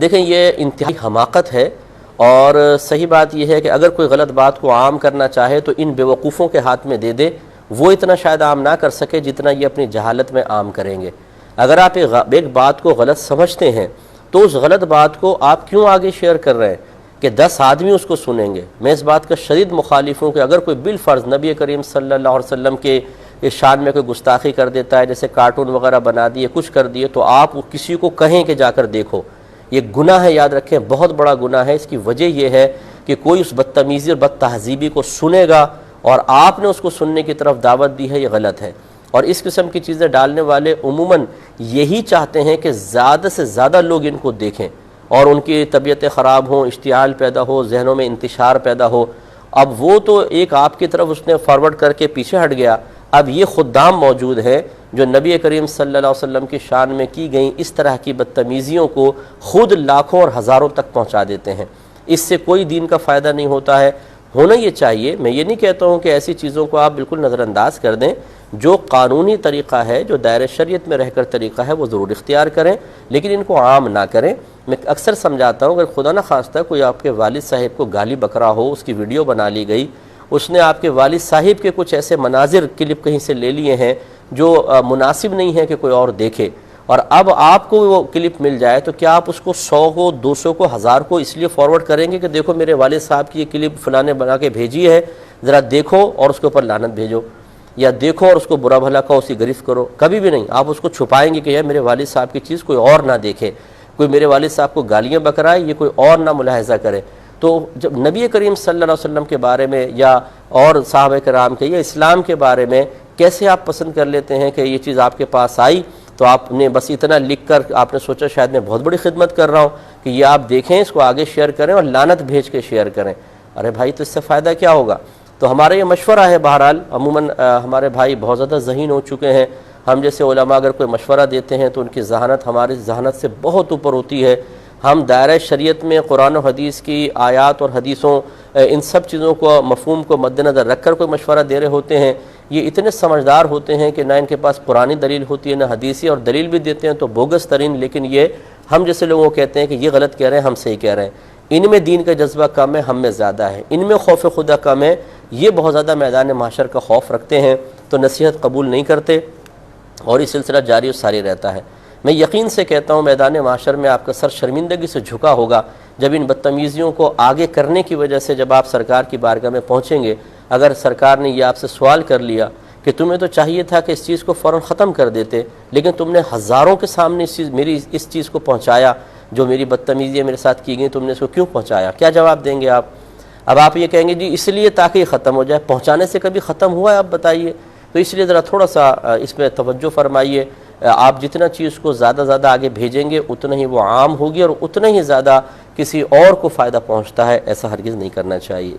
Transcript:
دیکھیں یہ انتہائی حماقت ہے، اور صحیح بات یہ ہے کہ اگر کوئی غلط بات کو عام کرنا چاہے تو ان بیوقوفوں کے ہاتھ میں دے دے، وہ اتنا شاید عام نہ کر سکے جتنا یہ اپنی جہالت میں عام کریں گے۔ اگر آپ ایک بات کو غلط سمجھتے ہیں تو اس غلط بات کو آپ کیوں آگے شیئر کر رہے ہیں کہ 10 آدمی اس کو سنیں گے؟ میں اس بات کا شدید مخالف ہوں کہ اگر کوئی بالفرض نبی کریم صلی اللہ علیہ وسلم کے اس شان میں کوئی گستاخی کر دیتا ہے، جیسے کارٹون وغیرہ بنا دیے، کچھ کر دیے، تو آپ کسی کو کہیں کہ جا کر دیکھو۔ یہ گناہ ہے، یاد رکھیں، بہت بڑا گناہ ہے۔ اس کی وجہ یہ ہے کہ کوئی اس بدتمیزی اور بد تہذیبی کو سنے گا اور آپ نے اس کو سننے کی طرف دعوت دی ہے، یہ غلط ہے۔ اور اس قسم کی چیزیں ڈالنے والے عموماً یہی چاہتے ہیں کہ زیادہ سے زیادہ لوگ ان کو دیکھیں اور ان کی طبیعتیں خراب ہوں، اشتعال پیدا ہو، ذہنوں میں انتشار پیدا ہو۔ اب وہ تو ایک آپ کی طرف اس نے فارورڈ کر کے پیچھے ہٹ گیا، اب یہ خدام موجود ہیں جو نبی کریم صلی اللہ علیہ وسلم کی شان میں کی گئیں اس طرح کی بدتمیزیوں کو خود لاکھوں اور ہزاروں تک پہنچا دیتے ہیں۔ اس سے کوئی دین کا فائدہ نہیں ہوتا ہے۔ ہونا یہ چاہیے، میں یہ نہیں کہتا ہوں کہ ایسی چیزوں کو آپ بالکل نظر انداز کر دیں، جو قانونی طریقہ ہے، جو دائرہ شریعت میں رہ کر طریقہ ہے، وہ ضرور اختیار کریں، لیکن ان کو عام نہ کریں۔ میں اکثر سمجھاتا ہوں، اگر خدا نہ خواستہ کوئی آپ کے والد صاحب کو گالی بکرا ہو، اس کی ویڈیو بنا لی گئی، اس نے آپ کے والد صاحب کے کچھ ایسے مناظر کلپ کہیں سے لے لیے ہیں جو مناسب نہیں ہے کہ کوئی اور دیکھے، اور اب آپ کو وہ کلپ مل جائے تو کیا آپ اس کو 100 کو، 200 کو، 1000 کو اس لیے فارورڈ کریں گے کہ دیکھو میرے والد صاحب کی یہ کلپ فلاں نے بنا کے بھیجی ہے، ذرا دیکھو اور اس کے اوپر لعنت بھیجو، یا دیکھو اور اس کو برا بھلا کہو، اسی گرفت کرو؟ کبھی بھی نہیں۔ آپ اس کو چھپائیں گے کہ یہ میرے والد صاحب کی چیز کوئی اور نہ دیکھے، کوئی میرے والد صاحب کو گالیاں بکرائے، یہ کوئی اور نہ ملاحظہ کرے۔ تو جب نبی کریم صلی اللہ علیہ وسلم کے بارے میں یا اور صحابہ کرام کے یا اسلام کے بارے میں کیسے آپ پسند کر لیتے ہیں کہ یہ چیز آپ کے پاس آئی تو آپ نے بس اتنا لکھ کر آپ نے سوچا شاید میں بہت بڑی خدمت کر رہا ہوں کہ یہ آپ دیکھیں، اس کو آگے شیئر کریں اور لعنت بھیج کے شیئر کریں۔ ارے بھائی، تو اس سے فائدہ کیا ہوگا؟ تو ہمارا یہ مشورہ ہے، بہرحال عموماً ہمارے بھائی بہت زیادہ ذہین ہو چکے ہیں، ہم جیسے علماء اگر کوئی مشورہ دیتے ہیں تو ان کی ذہانت ہماری ذہانت سے بہت اوپر ہوتی ہے۔ ہم دائرہ شریعت میں قرآن و حدیث کی آیات اور حدیثوں، ان سب چیزوں کو، مفہوم کو مد نظر رکھ کر کوئی مشورہ دے رہے ہوتے ہیں۔ یہ اتنے سمجھدار ہوتے ہیں کہ نہ ان کے پاس قرآنی دلیل ہوتی ہے نہ حدیثی، اور دلیل بھی دیتے ہیں تو بوگس ترین، لیکن یہ ہم جیسے لوگوں کو کہتے ہیں کہ یہ غلط کہہ رہے ہیں، ہم صحیح کہہ رہے ہیں۔ ان میں دین کا جذبہ کم ہے، ہم میں زیادہ ہے۔ ان میں خوف خدا کم ہے، یہ بہت زیادہ میدان محشر کا خوف رکھتے ہیں تو نصیحت قبول نہیں کرتے، اور یہ سلسلہ جاری و ساری رہتا ہے۔ میں یقین سے کہتا ہوں میدان معاشر میں آپ کا سر شرمندگی سے جھکا ہوگا جب ان بدتمیزیوں کو آگے کرنے کی وجہ سے جب آپ سرکار کی بارگاہ میں پہنچیں گے۔ اگر سرکار نے یہ آپ سے سوال کر لیا کہ تمہیں تو چاہیے تھا کہ اس چیز کو فوراً ختم کر دیتے، لیکن تم نے ہزاروں کے سامنے میری اس چیز کو پہنچایا، جو میری بدتمیزیاں میرے ساتھ کی گئیں، تم نے اس کو کیوں پہنچایا؟ کیا جواب دیں گے آپ؟ اب آپ یہ کہیں گے جی اس لیے تاکہ یہ ختم ہو جائے۔ پہنچانے سے کبھی ختم ہوا ہے؟ آپ بتائیے۔ تو اس لیے ذرا تھوڑا سا اس پہ توجہ فرمائیے۔ آپ جتنا چیز کو زیادہ آگے بھیجیں گے اتنا ہی وہ عام ہوگی اور اتنا ہی زیادہ کسی اور کو فائدہ پہنچتا ہے، ایسا ہرگز نہیں کرنا چاہیے۔